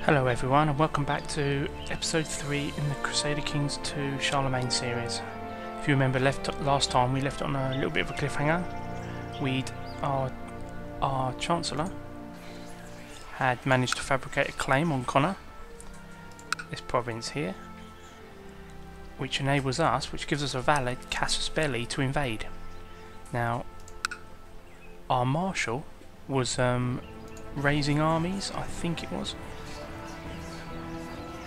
Hello everyone, and welcome back to episode 3 in the Crusader Kings 2 Charlemagne series. If you remember, last time we left on a little bit of a cliffhanger. Our Chancellor had managed to fabricate a claim on Connor, this province here, which enables us, which gives us a valid casus belli to invade. Now, our Marshal was raising armies, I think it was.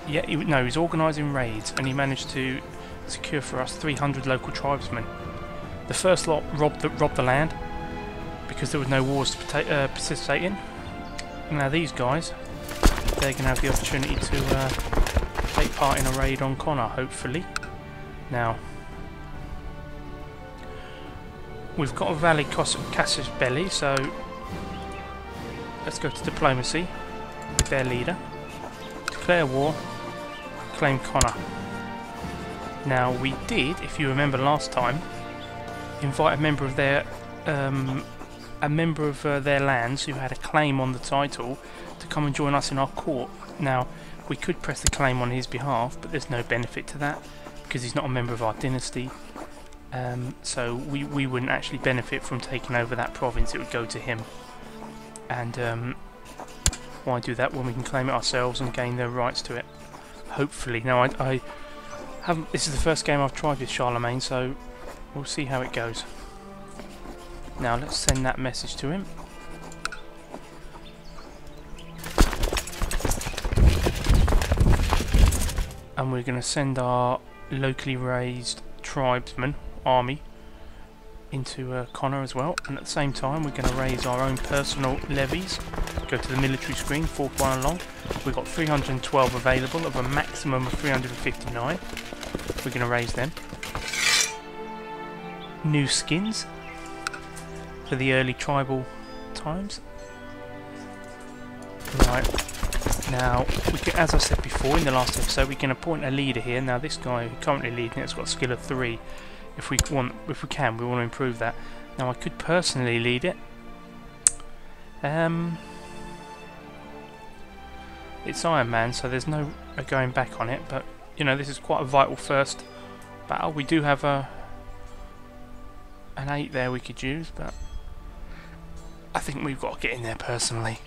Yeah, he was organising raids, and he managed to secure for us 300 local tribesmen. The first lot robbed the land because there was no wars to participate in. Now these guys, they're going to have the opportunity to take part in a raid on Connor, hopefully. Now, we've got a valid casus belli, so let's go to diplomacy with their leader. Declare war. Claim Connor. Now we did, if you remember last time, invite a member of their lands who had a claim on the title to come and join us in our court. Now we could press the claim on his behalf, but there's no benefit to that because he's not a member of our dynasty. So we wouldn't actually benefit from taking over that province. It would go to him. And why do that when we can claim it ourselves and gain the rights to it? Hopefully. Now I haven't. This is the first game I've tried with Charlemagne, so we'll see how it goes. Now let's send that message to him. And we're going to send our locally raised tribesman army into Connor as well, and at the same time we're going to raise our own personal levies. Go to the military screen, fourth one along. We've got 312 available of a maximum of 359. We're going to raise them. New skins for the early tribal times. Right, now we can, as I said before in the last episode, we can appoint a leader here. Now this guy who currently leading it has got a skill of 3. If we can, we want to improve that. Now I could personally lead it. It's Iron Man, so there's no going back on it. But you know, this is quite a vital first battle. We do have an 8 there we could use, but I think we've got to get in there personally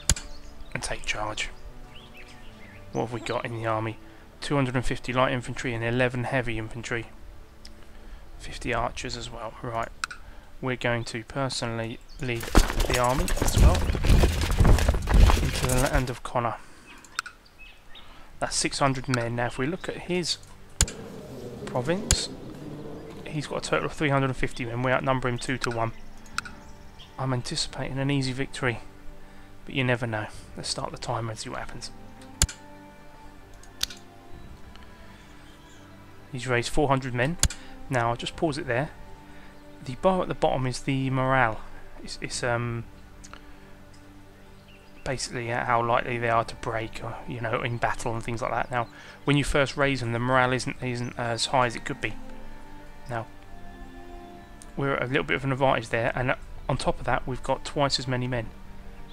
and take charge. What have we got in the army? 250 light infantry and 11 heavy infantry. 50 archers as well. Right, we're going to personally lead the army as well into the land of Connor. That's 600 men. Now if we look at his province, he's got a total of 350 men. We outnumber him 2 to 1. I'm anticipating an easy victory, but you never know. Let's start the timer and see what happens. He's raised 400 men. Now I'll just pause it there. The bar at the bottom is the morale. It's basically how likely they are to break, or, you know, in battle and things like that. Now, when you first raise them, the morale isn't as high as it could be. Now, we're at a little bit of an advantage there, and on top of that, we've got twice as many men.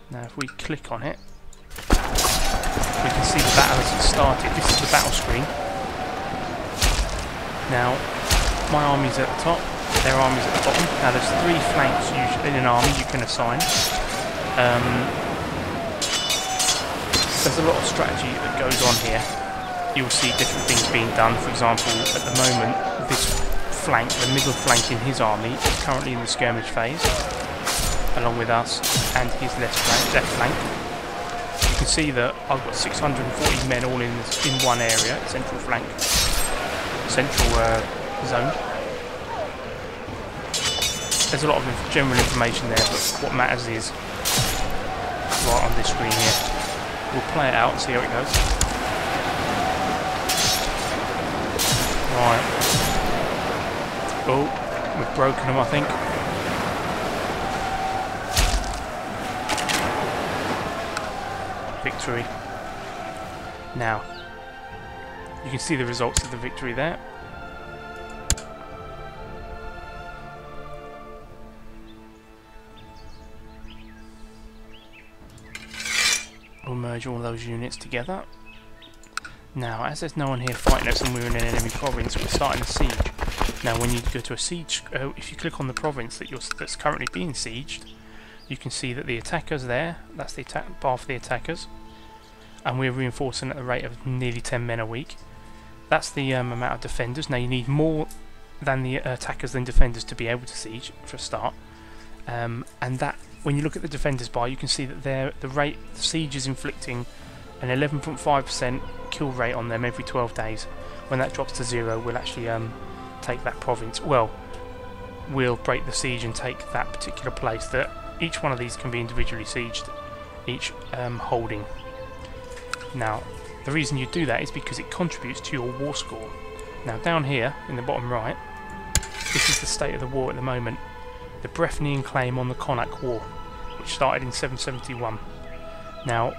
Now, if we click on it, we can see the battle as it started. This is the battle screen. Now, my army's at the top, their army's at the bottom. Now there's 3 flanks usually in an army you can assign. There's a lot of strategy that goes on here. You'll see different things being done. For example, at the moment, this flank, the middle flank in his army, is currently in the skirmish phase, along with us and his left flank. You can see that I've got 640 men all in one area, central flank, central zone. There's a lot of general information there, but what matters is right on this screen here. We'll play it out and see how it goes. Right. Oh, we've broken them, I think. Victory. Now, you can see the results of the victory there. We'll merge all those units together. Now, as there's no one here fighting us and we're in an enemy province, we're starting a siege. Now, when you go to a siege, if you click on the province that's currently being sieged, you can see that the attacker's there. That's the attack bar for the attackers, and we're reinforcing at the rate of nearly 10 men a week. That's the amount of defenders. Now, you need more than the attackers than defenders to be able to siege for a start. And that, when you look at the defenders bar, you can see that the siege is inflicting an 11.5% kill rate on them every 12 days. When that drops to 0, we'll actually take that province. Well, we'll break the siege and take that particular place. That each one of these can be individually sieged, each holding. Now, the reason you do that is because it contributes to your war score. Now, down here in the bottom right, this is the state of the war at the moment. The Breffnian claim on the Connacht War, which started in 771. Now,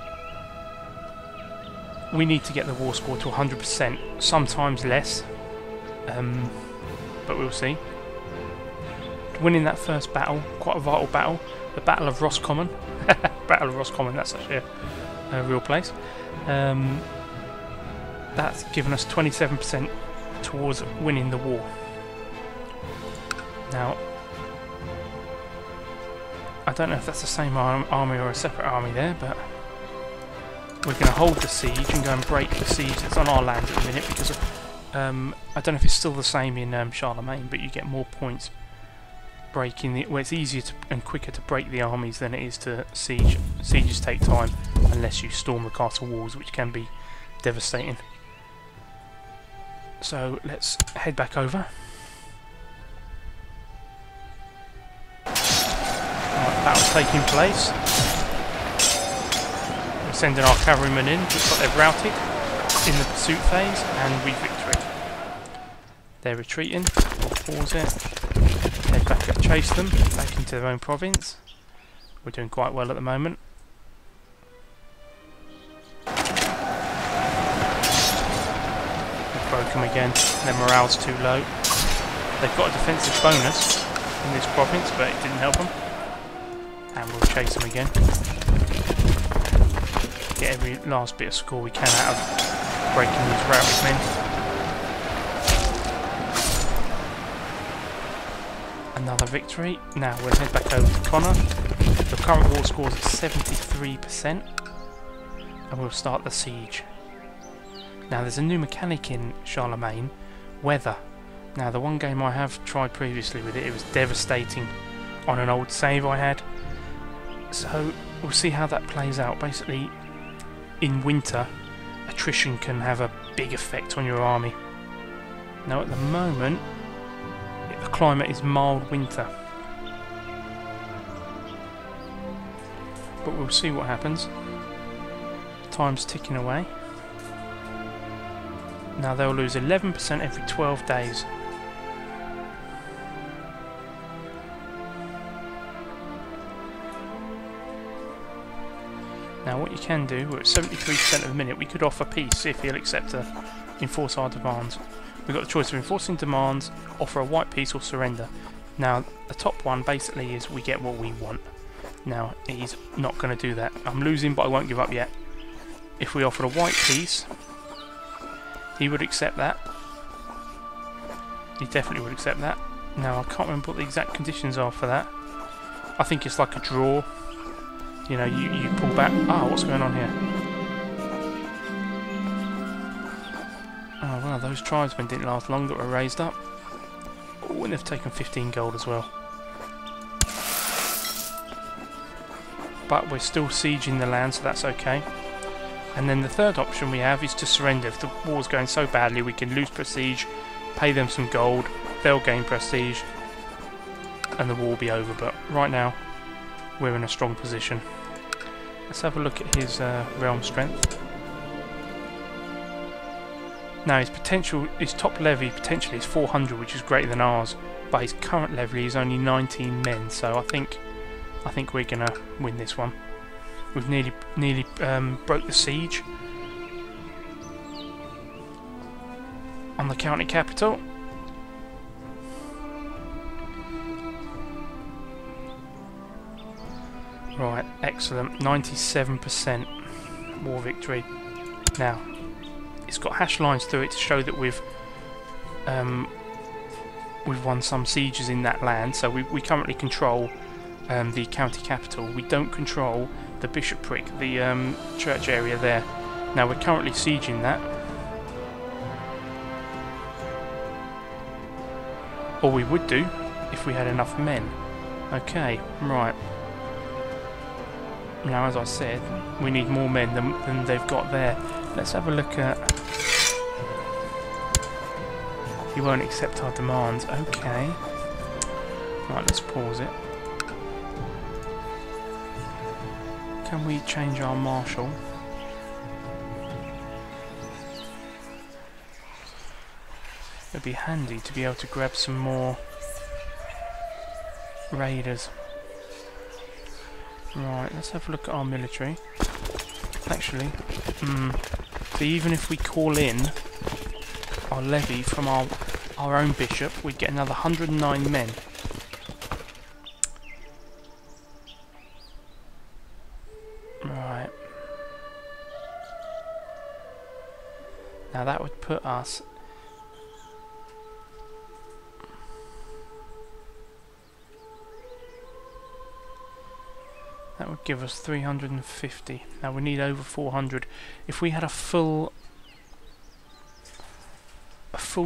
we need to get the war score to 100%, sometimes less, but we'll see. Winning that first battle, quite a vital battle, the Battle of Roscommon. Battle of Roscommon, that's actually a real place. That's given us 27% towards winning the war. Now, I don't know if that's the same army or a separate army there, but we're going to hold the siege and go and break the siege that's on our land at the minute, because of, I don't know if it's still the same in Charlemagne, but you get more points breaking the... Well, it's easier and quicker to break the armies than it is to siege. Sieges take time unless you storm the castle walls, which can be devastating. So let's head back over. Right, battle's taking place. We're sending our cavalrymen in. Looks like they've routed in the pursuit phase, and we victory. They're retreating. We'll pause it. Head back up, chase them back into their own province. We're doing quite well at the moment. We've broke them again. Their morale's too low. They've got a defensive bonus in this province, but it didn't help them. And we'll chase them again. Get every last bit of score we can out of breaking these routed men. Another victory. Now we'll head back over to Connor. The current war score is at 73%, and we'll start the siege. Now there's a new mechanic in Charlemagne, weather. Now the one game I have tried previously with it, it was devastating on an old save I had. So we'll see how that plays out. Basically, in winter, attrition can have a big effect on your army. Now at the moment, the climate is mild winter, but we'll see what happens. Time's ticking away. Now they'll lose 11% every 12 days. Now what you can do, we're at 73% at the minute, we could offer peace if he'll accept to enforce our demands. We've got the choice of enforcing demands, offer a white peace, or surrender. Now, the top one basically is we get what we want. Now, he's not going to do that. I'm losing, but I won't give up yet. If we offered a white peace, he would accept that. He definitely would accept that. Now, I can't remember what the exact conditions are for that. I think it's like a draw. You know, you pull back. Ah, what's going on here? Oh well, those tribesmen didn't last long that were raised up. Oh, and they've taken 15 gold as well. But we're still sieging the land, so that's okay. And then the third option we have is to surrender. If the war's going so badly, we can lose prestige, pay them some gold, they'll gain prestige, and the war will be over. But right now, we're in a strong position. Let's have a look at his realm strength. Now his top levy potentially is 400, which is greater than ours, but his current levy is only 19 men. So I think we're gonna win this one. We've nearly broke the siege on the county capital. Right, excellent. 97% war victory. Now, it's got hash lines through it to show that we've won some sieges in that land. So we currently control the county capital. We don't control the bishopric, the church area there. Now we're currently sieging that. Or we would do if we had enough men. Okay, right. Now, as I said, we need more men than they've got there. Let's have a look at... He won't accept our demands. Okay. Right, let's pause it. Can we change our marshal? It'd be handy to be able to grab some more raiders. Right, let's have a look at our military. Actually, so even if we call in our levy from our own bishop, we'd get another 109 men. Right. Now that would put us... That would give us 350. Now we need over 400. If we had a full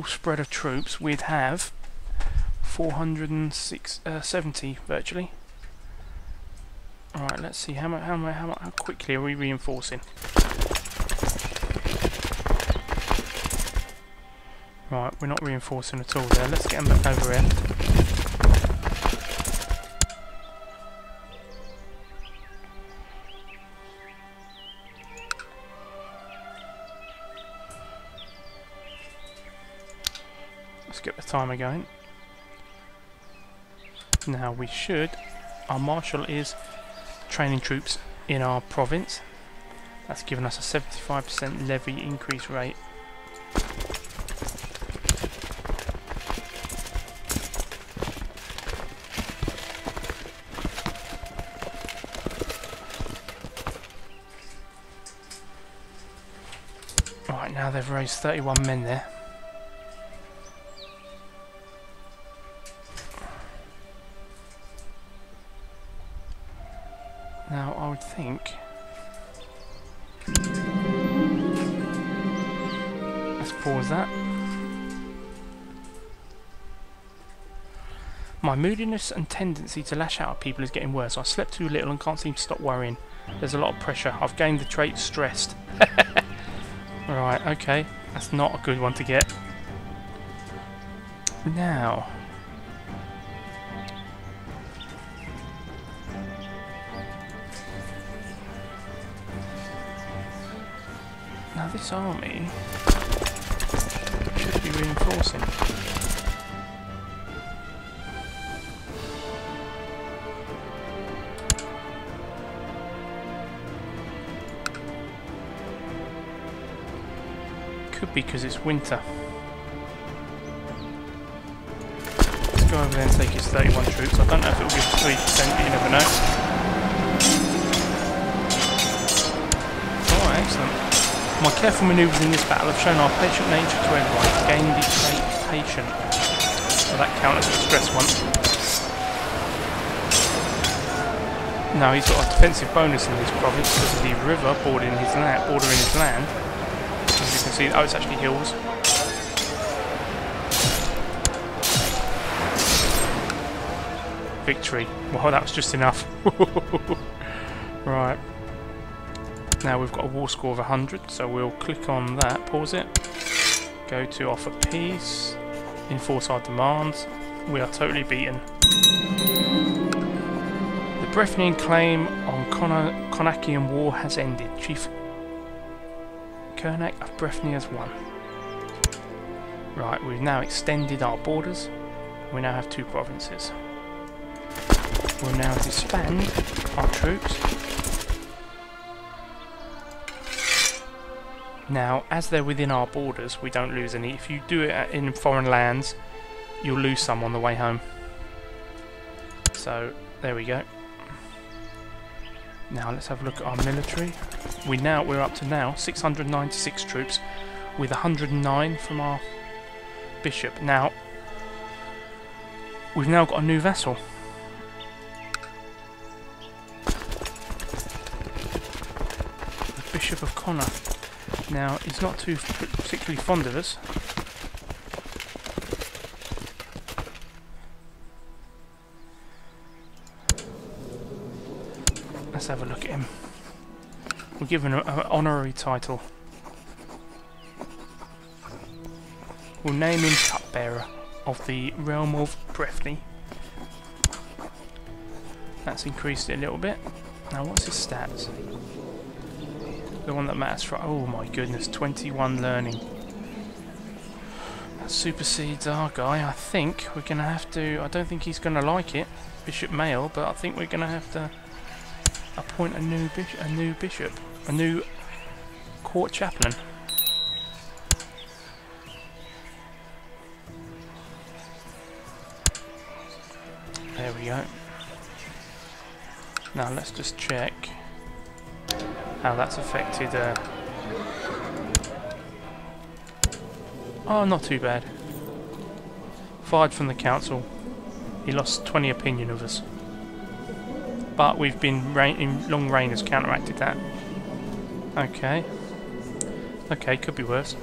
spread of troops, we'd have 470 virtually. All right, let's see how quickly are we reinforcing. Right, we're not reinforcing at all there. Let's get them back over here. Let's get the timer going. Now we should... Our marshal is training troops in our province. That's given us a 75% levy increase rate. Right, now they've raised 31 men there. Now I would think... Let's pause that. My moodiness and tendency to lash out at people is getting worse. I slept too little and can't seem to stop worrying. There's a lot of pressure. I've gained the trait stressed. Right, okay. That's not a good one to get. Now... Now this army should be reinforcing. Could be because it's winter. Let's go over there and take his 31 troops. I don't know if it will give us 3%, but you never know. Alright, excellent. My careful manoeuvres in this battle have shown our patient nature to everyone. Gain the trait patient. So that counts as the stress one. Now he's got a defensive bonus in this province because of the river bordering his land. As you can see, oh, it's actually hills. Victory. Well, that was just enough. Right. Now we've got a war score of 100, so we'll click on that, pause it, go to offer peace, enforce our demands. We are totally beaten. The Breffnian claim on Konakian war has ended. Chief Kherny of Breffni has won. Right, we've now extended our borders. We now have 2 provinces. We'll now disband our troops. Now, as they're within our borders, we don't lose any. If you do it in foreign lands, you'll lose some on the way home. So, there we go. Now, let's have a look at our military. We're up to now 696 troops. with 109 from our bishop. Now, we've now got a new vassal. The Bishop of Connor. Now, he's not too particularly fond of us. Let's have a look at him. We'll give him an honorary title. We'll name him Cupbearer of the realm of Breffni. That's increased it a little bit. Now what's his stats? The one that matters for... oh my goodness, 21 learning. That supersedes our guy. I think we're going to have to... I don't think he's going to like it, Bishop Male, but I think we're going to have to appoint a new bishop, a new court chaplain. There we go. Now let's just check how that's affected. Oh, not too bad. Fired from the council. He lost 20 opinion of us. But we've been long reign has counteracted that. Okay. Okay, could be worse.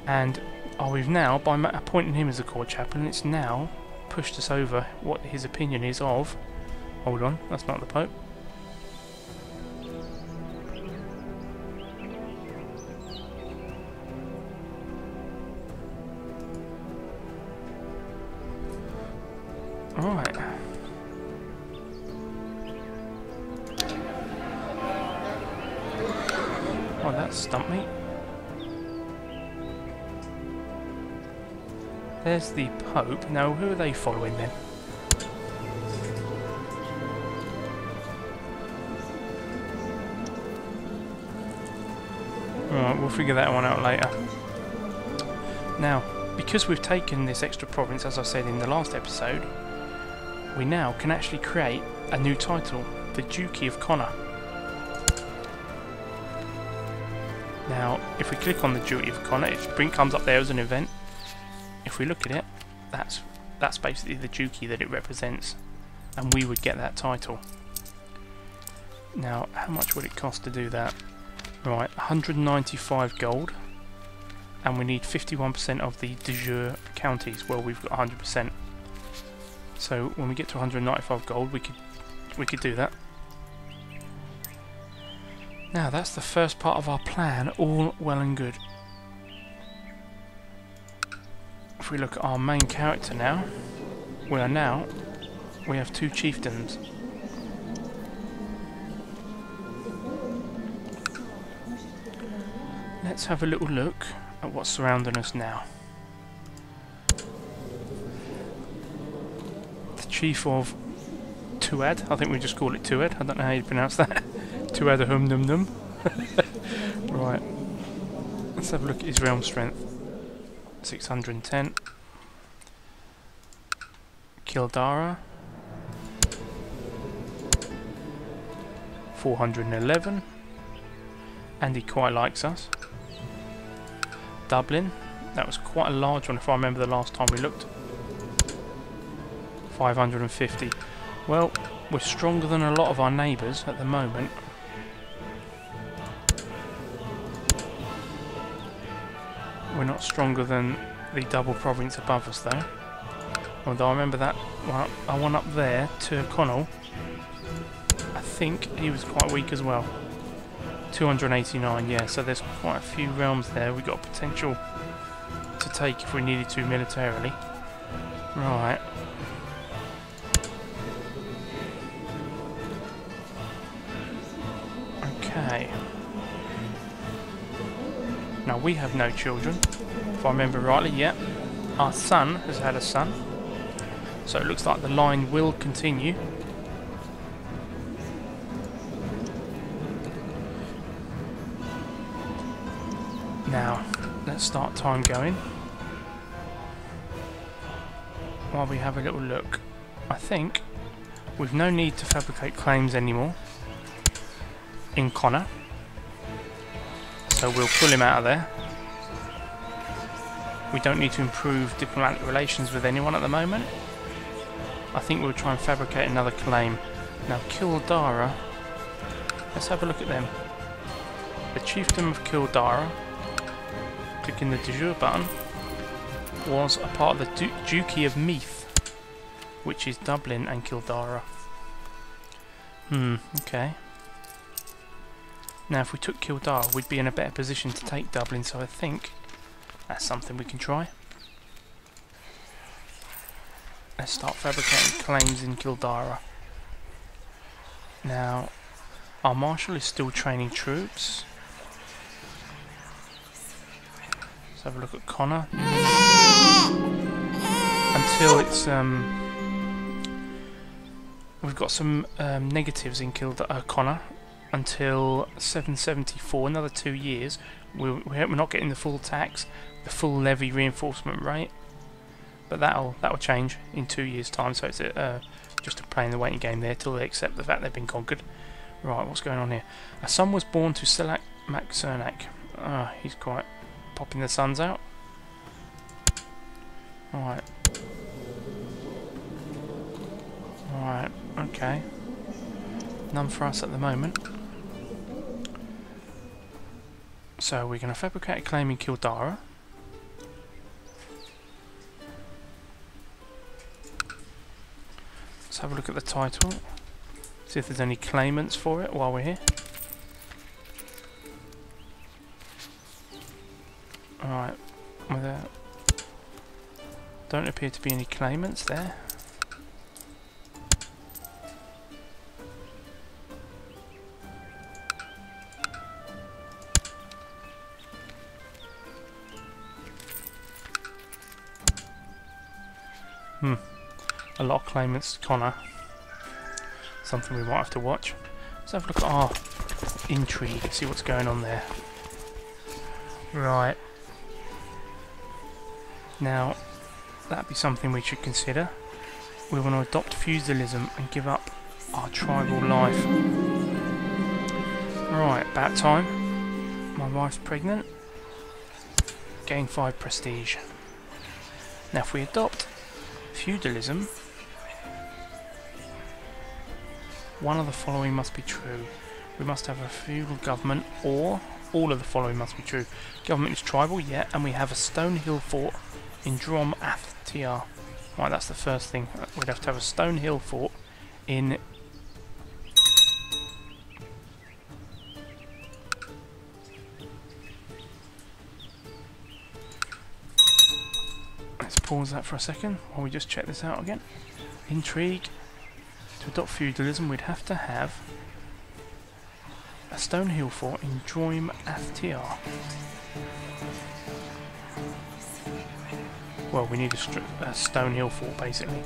And we've now, by appointing him as a court chaplain, it's now pushed us over what his opinion is of... hold on, that's not the Pope. Alright. Oh, that stumped me. There's the Pope. Now, who are they following then? Alright, we'll figure that one out later. Now, because we've taken this extra province, as I said in the last episode, we now can actually create a new title, the Duchy of Connor. Now, if we click on the Duchy of Connor, it comes up there as an event. If we look at it, that's basically the duchy that it represents, and we would get that title. Now, how much would it cost to do that? Right, 195 gold, and we need 51% of the de jure counties. Well, we've got 100%. So when we get to 195 gold, we could do that. Now, that's the first part of our plan, all well and good. If we look at our main character now, we have 2 chieftains. Let's have a little look at what's surrounding us now. The chief of Tuad, I think we just call it Tuad, I don't know how you pronounce that. Tuad hum num num. Right, let's have a look at his realm strength. 610. Kildara 411, and he quite likes us. Dublin, that was quite a large one if I remember the last time we looked. 550. Well, we're stronger than a lot of our neighbours at the moment. We're not stronger than the double province above us though. Although I remember that one up there, Tyrconnell, I think he was quite weak as well. 289, yeah, so there's quite a few realms there we've got potential to take if we needed to militarily. Right. Okay. Now we have no children, if I remember rightly, yeah. Our son has had a son, so it looks like the line will continue. Now, let's start time going. While we have a little look, I think we've no need to fabricate claims anymore in Connor. So we'll pull him out of there. We don't need to improve diplomatic relations with anyone at the moment. I think we'll try and fabricate another claim. Now Kildara, let's have a look at them. The chiefdom of Kildara, clicking the de jure button, was a part of the Duchy of Meath, which is Dublin and Kildara. Okay. Now if we took Kildare, we'd be in a better position to take Dublin, so I think that's something we can try. Let's start fabricating claims in Kildare. Now, our marshal is still training troops. Let's have a look at Connor. Until it's we've got some negatives in Connor until 774, another 2 years. We're not getting the full tax, the full levy reinforcement rate, but that'll change in 2 years' time. So it's just a playing the waiting game there till they accept the fact they've been conquered. Right, what's going on here? A son was born to Selak Mac Cernak. He's quite popping the sons out. Alright. Alright, okay. None for us at the moment. So we're going to fabricate a claim in Kildare. Let's have a look at the title. See if there's any claimants for it while we're here. Alright, don't appear to be any claimants there. A lot of claimants to Connor. Something we might have to watch. Let's have a look at our intrigue, see what's going on there. Right. Now, that'd be something we should consider. We want to adopt feudalism and give up our tribal life. Right, about time. My wife's pregnant. Gain 5 prestige. Now if we adopt feudalism, one of the following must be true. We must have a feudal government, or all of the following must be true. Government is tribal, yeah, and we have a stone hill fort in Drom Athtiar. Right, that's the first thing. We'd have to have a stone hill fort in let's pause that for a second while we just check this out again. Intrigue. To adopt feudalism, we'd have to have a stone hill fort in Drom Athtiar. Well, we need a stone hill fort, basically.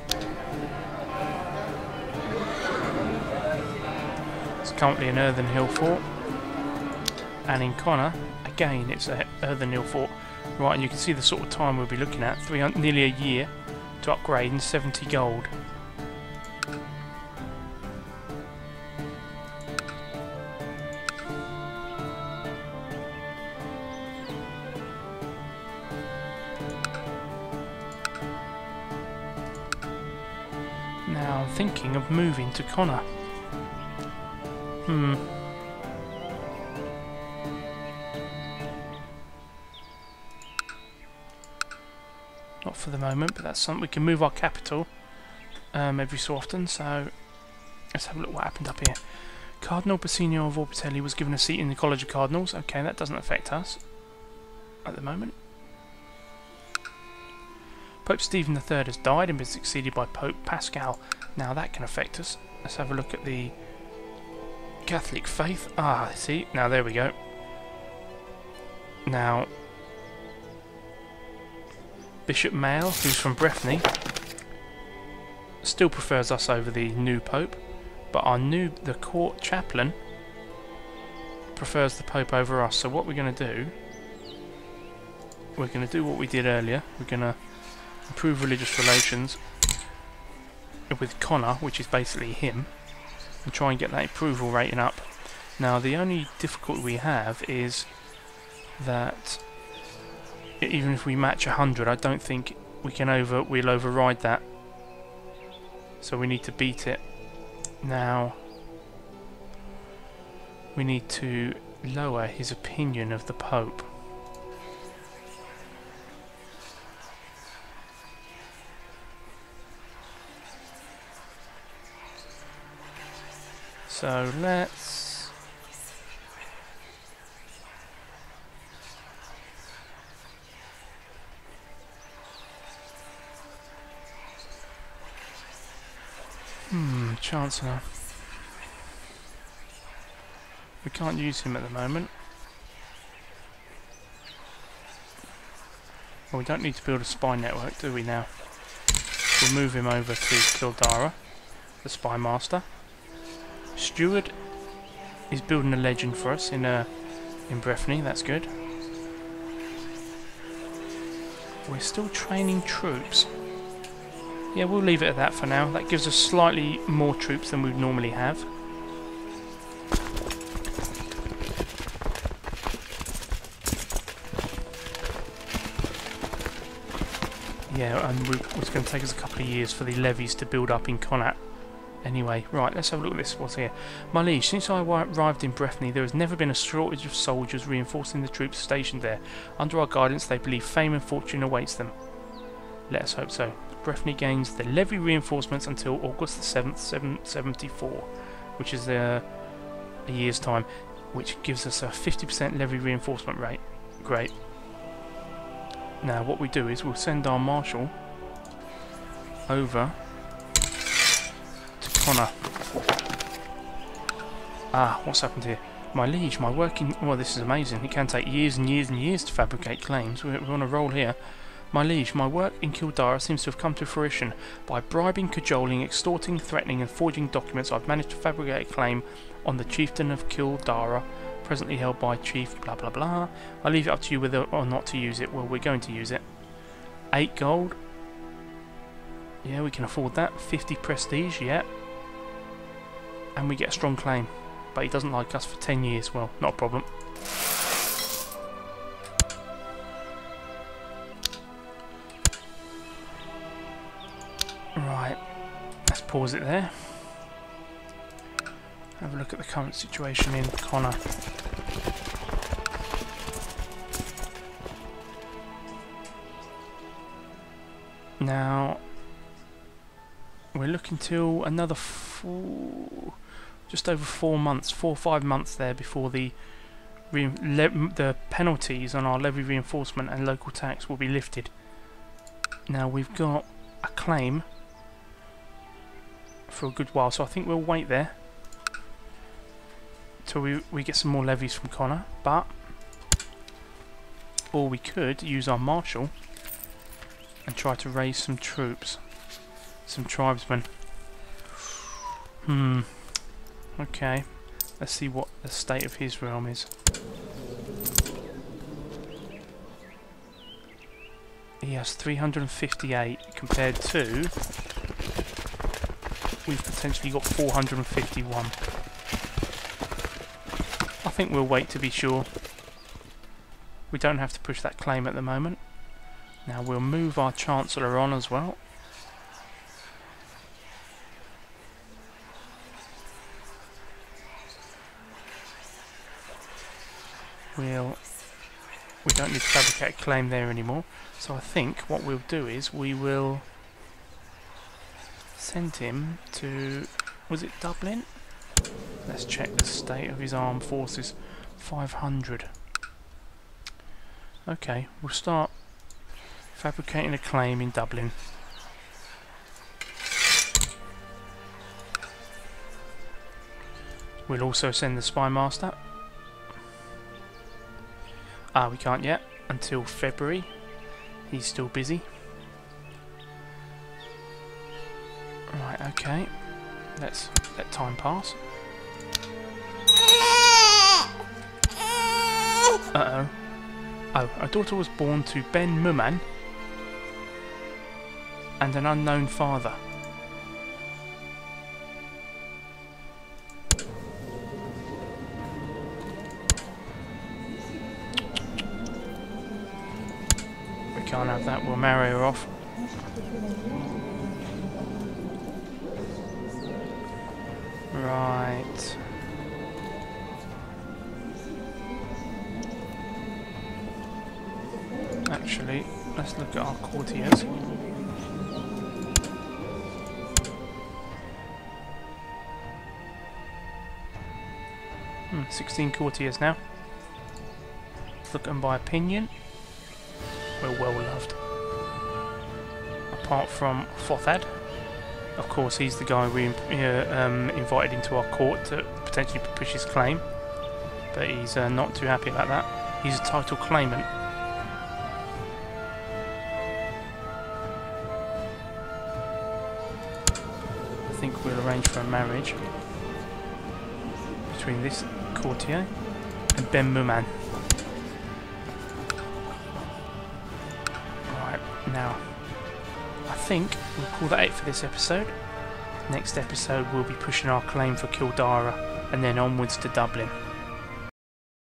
It's currently an earthen hill fort, and in Connor, again, it's an earthen hill fort. Right, and you can see the sort of time we'll be looking at, nearly a year to upgrade and 70 gold. Now I'm thinking of moving to Connor. Not for the moment, but that's something. We can move our capital every so often, so let's have a look what happened up here. Cardinal Bassino of Orbitelli was given a seat in the College of Cardinals. Okay, that doesn't affect us at the moment. Pope Stephen III has died and been succeeded by Pope Pascal. Now that can affect us. Let's have a look at the Catholic faith. See, now there we go. Now, Bishop Mael, who's from Breffni, still prefers us over the new Pope, but the court chaplain prefers the Pope over us. So what we're going to do, what we did earlier. We're going to improve religious relations with Connor, which is basically him, and try and get that approval rating up. Now the only difficulty we have is that even if we match 100, I don't think we'll override that. So we need to beat it. Now we need to lower his opinion of the Pope. So let's Chancellor. We can't use him at the moment. Well, we don't need to build a spy network, do we now? We'll move him over to Kildara, the spy master. Steward is building a legend for us in Breffni, that's good. We're still training troops. Yeah, we'll leave it at that for now. That gives us slightly more troops than we'd normally have. Yeah, and it's going to take us a couple of years for the levies to build up in Connacht. Anyway, right, let's have a look at this. What's here? My liege, since I arrived in Breffni, there has never been a shortage of soldiers reinforcing the troops stationed there. Under our guidance, they believe fame and fortune awaits them. Let us hope so. Breffni gains the levy reinforcements until August the 7th, 774, which is a year's time, which gives us a 50% levy reinforcement rate. Great. Now, what we do is we'll send our marshal over Connor. Ah, what's happened here? My liege, my working... Well, this is amazing. It can take years and years and years to fabricate claims. We're on a roll here. My liege, my work in Kildara seems to have come to fruition. By bribing, cajoling, extorting, threatening and forging documents, I've managed to fabricate a claim on the chieftain of Kildara, presently held by Chief blah blah blah. I leave it up to you whether or not to use it. Well, we're going to use it. 8 gold. Yeah, we can afford that. 50 prestige, yeah. And we get a strong claim. But he doesn't like us for 10 years. Well, not a problem. Right. Let's pause it there. Have a look at the current situation in Connor. Now, we're looking till another just over 4 months, 4 or 5 months there before the penalties on our levy reinforcement and local tax will be lifted. Now we've got a claim for a good while, so I think we'll wait there till we get some more levies from Connor. But or we could use our marshal and try to raise some troops, some tribesmen. Okay, let's see what the state of his realm is. He has 358 compared to we've potentially got 451. I think we'll wait to be sure. We don't have to push that claim at the moment. Now we'll move our Chancellor on as well. We don't need to fabricate a claim there anymore. So I think what we'll do is we will send him to, was it Dublin? Let's check the state of his armed forces. 500. Okay, we'll start fabricating a claim in Dublin. We'll also send the spy master. Ah, we can't yet until February. He's still busy. Right, okay. Let's let time pass. Uh-oh. Oh, a daughter was born to Ben Mumman and an unknown father. can't have that. We'll marry her off. Right. Actually, let's look at our courtiers. Hmm, 16 courtiers now. Let's look at them by opinion. We're well loved. Apart from Fothad. Of course, he's the guy we invited into our court to potentially push his claim. But he's not too happy about that. He's a title claimant. I think we'll arrange for a marriage between this courtier and Ben Muman. Right, now I think we'll call that it for this episode. Next episode we'll be pushing our claim for Kildara and then onwards to Dublin.